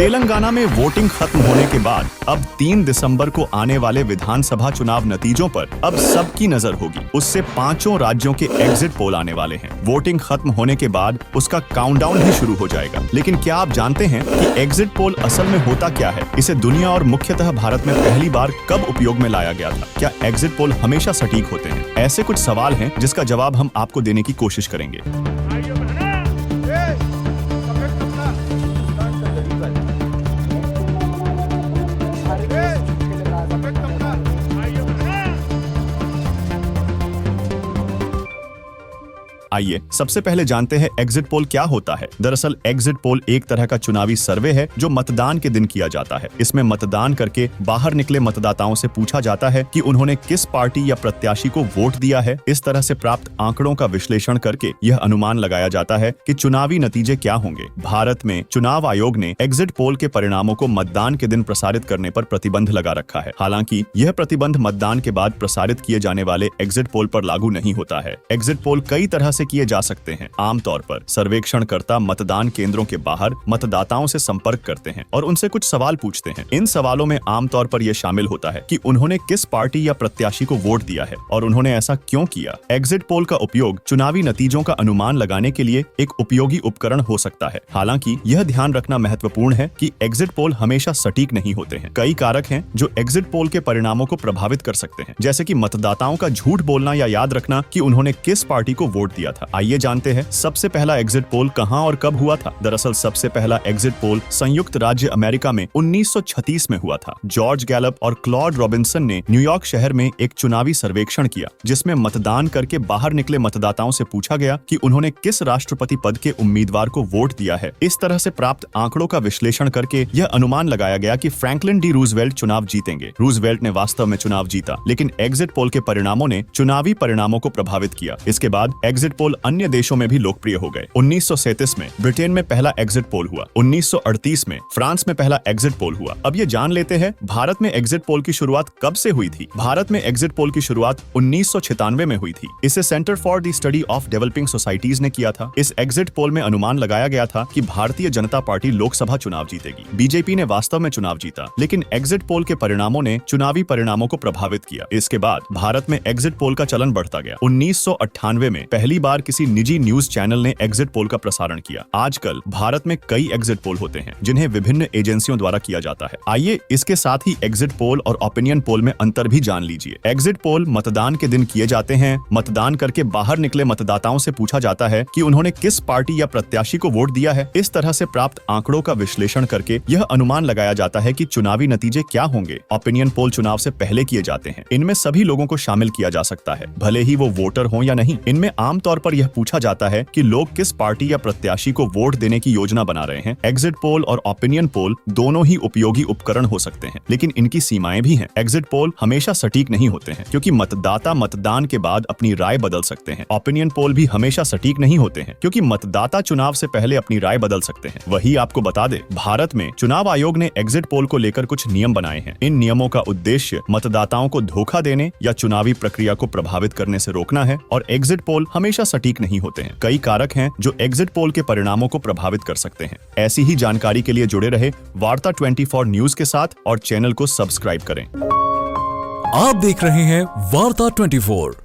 तेलंगाना में वोटिंग खत्म होने के बाद अब 3 दिसंबर को आने वाले विधानसभा चुनाव नतीजों पर अब सबकी नजर होगी। उससे 5 राज्यों के एग्जिट पोल आने वाले हैं। वोटिंग खत्म होने के बाद उसका काउंटडाउन भी शुरू हो जाएगा। लेकिन क्या आप जानते हैं कि एग्जिट पोल असल में होता क्या है? इसे दुनिया और मुख्यतः भारत में पहली बार कब उपयोग में लाया गया था? क्या एग्जिट पोल हमेशा सटीक होते हैं? ऐसे कुछ सवाल हैं जिसका जवाब हम आपको देने की कोशिश करेंगे। आइए सबसे पहले जानते हैं एग्जिट पोल क्या होता है। दरअसल एग्जिट पोल एक तरह का चुनावी सर्वे है जो मतदान के दिन किया जाता है। इसमें मतदान करके बाहर निकले मतदाताओं से पूछा जाता है कि उन्होंने किस पार्टी या प्रत्याशी को वोट दिया है। इस तरह से प्राप्त आंकड़ों का विश्लेषण करके यह अनुमान लगाया जाता है कि चुनावी नतीजे क्या होंगे। भारत में चुनाव आयोग ने एग्जिट पोल के परिणामों को मतदान के दिन प्रसारित करने पर प्रतिबंध लगा रखा है। हालांकि यह प्रतिबंध मतदान के बाद प्रसारित किए जाने वाले एग्जिट पोल पर लागू नहीं होता है। एग्जिट पोल कई तरह से किए जा सकते हैं। आमतौर पर सर्वेक्षणकर्ता मतदान केंद्रों के बाहर मतदाताओं से संपर्क करते हैं और उनसे कुछ सवाल पूछते हैं। इन सवालों में आमतौर पर यह शामिल होता है कि उन्होंने किस पार्टी या प्रत्याशी को वोट दिया है और उन्होंने ऐसा क्यों किया। एग्जिट पोल का उपयोग चुनावी नतीजों का अनुमान लगाने के लिए एक उपयोगी उपकरण हो सकता है। हालांकि यह ध्यान रखना महत्वपूर्ण है कि एग्जिट पोल हमेशा सटीक नहीं होते हैं। कई कारक हैं जो एग्जिट पोल के परिणामों को प्रभावित कर सकते हैं, जैसे कि मतदाताओं का झूठ बोलना या याद रखना कि उन्होंने किस पार्टी को वोट दिया था। आइए जानते हैं सबसे पहला एग्जिट पोल कहां और कब हुआ था। दरअसल सबसे पहला एग्जिट पोल संयुक्त राज्य अमेरिका में 1936 में हुआ था। जॉर्ज गैलप और क्लॉड रॉबिन्सन ने न्यूयॉर्क शहर में एक चुनावी सर्वेक्षण किया, जिसमें मतदान करके बाहर निकले मतदाताओं से पूछा गया कि उन्होंने किस राष्ट्रपति पद के उम्मीदवार को वोट दिया है। इस तरह से प्राप्त आंकड़ों का विश्लेषण करके यह अनुमान लगाया गया कि फ्रैंकलिन डी रूजवेल्ट चुनाव जीतेंगे। रूजवेल्ट ने वास्तव में चुनाव जीता, लेकिन एग्जिट पोल के परिणामों ने चुनावी परिणामों को प्रभावित किया। इसके बाद एग्जिट पोल अन्य देशों में भी लोकप्रिय हो गए। 1937 में ब्रिटेन में पहला एग्जिट पोल हुआ। 1938 में फ्रांस में पहला एग्जिट पोल हुआ। अब ये जान लेते हैं भारत में एग्जिट पोल की शुरुआत कब से हुई थी। भारत में एग्जिट पोल की शुरुआत 1996 में हुई थी। इसे centre for the study of developing societies ने किया था। इस एग्जिट पोल में अनुमान लगाया गया था कि भारतीय जनता पार्टी लोकसभा चुनाव जीतेगी। बीजेपी ने वास्तव में चुनाव जीता, लेकिन एग्जिट पोल के परिणामों ने चुनावी परिणामों को प्रभावित किया। इसके बाद भारत में एग्जिट पोल का चलन बढ़ता गया। 1998 में पहली बार किसी निजी न्यूज चैनल ने एग्जिट पोल का प्रसारण किया। आजकल भारत में कई एग्जिट पोल होते हैं, जिन्हें विभिन्न एजेंसियों द्वारा किया जाता है। आइए इसके साथ ही एग्जिट पोल और ओपिनियन पोल में अंतर भी जान लीजिए। एग्जिट पोल मतदान के दिन किए जाते हैं। मतदान करके बाहर निकले मतदाताओं से पूछा जाता है कि उन्होंने किस पार्टी या प्रत्याशी को वोट दिया है। इस तरह से प्राप्त आंकड़ों का विश्लेषण करके यह अनुमान लगाया जाता है कि चुनावी नतीजे क्या होंगे। ओपिनियन पोल चुनाव से पहले किए जाते हैं। इनमें सभी लोगों को शामिल किया जा सकता है, भले ही वो वोटर हो या नहीं। इनमें आमतौर पर यह पूछा जाता है कि लोग किस पार्टी या प्रत्याशी को वोट देने की योजना बना रहे हैं। एग्जिट पोल और ओपिनियन पोल दोनों ही उपयोगी उपकरण हो सकते हैं, लेकिन इनकी सीमाएं भी हैं। एग्जिट पोल हमेशा सटीक नहीं होते हैं, क्योंकि मतदाता मतदान के बाद अपनी राय बदल सकते हैं। ओपिनियन पोल भी हमेशा सटीक नहीं होते हैं, क्योंकि मतदाता चुनाव से पहले अपनी राय बदल सकते हैं। वही आपको बता दे, भारत में चुनाव आयोग ने एग्जिट पोल को लेकर कुछ नियम बनाए हैं। इन नियमों का उद्देश्य मतदाताओं को धोखा देने या चुनावी प्रक्रिया को प्रभावित करने से रोकना है। और एग्जिट पोल हमेशा सटीक नहीं होते हैं। कई कारक हैं जो एग्जिट पोल के परिणामों को प्रभावित कर सकते हैं। ऐसी ही जानकारी के लिए जुड़े रहे वार्ता 24 न्यूज के साथ और चैनल को सब्सक्राइब करें। आप देख रहे हैं वार्ता 24।